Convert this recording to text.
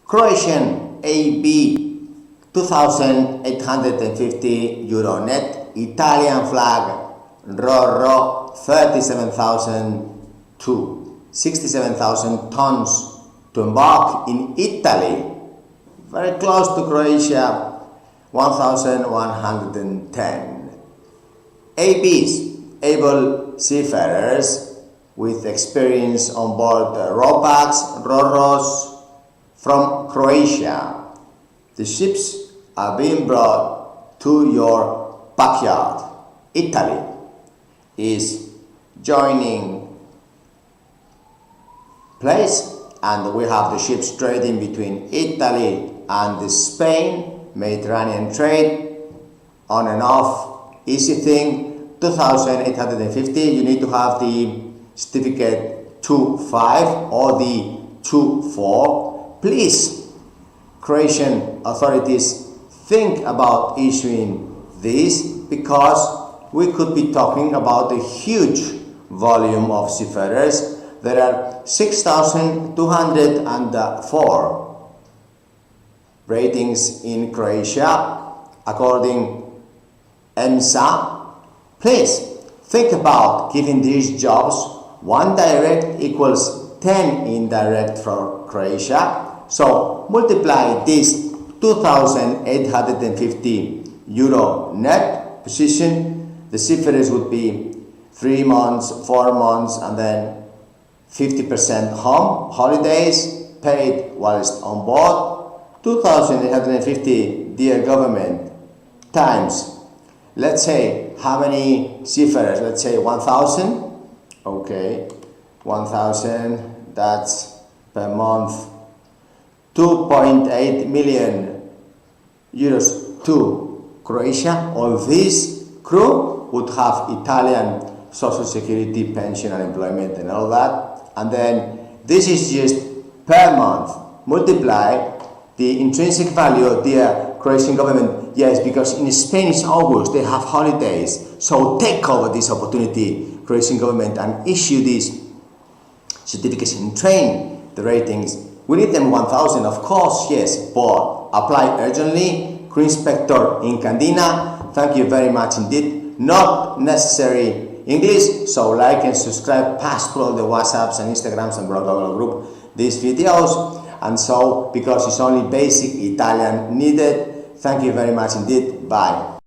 Croatian AB 2,850 euro net, Italian flag Roro 37,002, 67,000 tons to embark in Italy, very close to Croatia, 1,110. ABs, able seafarers with experience on board Ropax, Roros from Croatia. The ships are being brought to your backyard. Italy is joining place, and we have the ships trading between Italy and Spain, Mediterranean trade, on and off, easy thing. 2,850, you need to have the certificate 2.5 or the 2.4. Please, Croatian authorities, think about issuing this, because we could be talking about a huge volume of seafarers. There are 6,204 ratings in Croatia, according EMSA. Please think about giving these jobs. 1 direct equals 10 indirect for Croatia. So multiply this 2,850 euro net position. The seafarers would be 3 months, 4 months, and then 50% home holidays paid whilst on board. 2,850, dear government, times, let's say, how many seafarers? Let's say 1,000. Okay, 1,000, that's per month 2.8 million euros to Croatia. All this crew would have Italian social security, pension, unemployment, and all that. And then this is just per month. Multiply the intrinsic value, dear Croatian government. Yes, because in Spain it's August, they have holidays. So take over this opportunity, Croatian government, and issue these certificates and train the ratings. We need them 1,000, of course, yes, but apply urgently. Crew inspector in Candina. Thank you very much indeed. Not necessary English, so like and subscribe, pass through all the WhatsApps and Instagrams and blog group these videos. And so, because it's only basic Italian needed. Thank you very much indeed. Bye.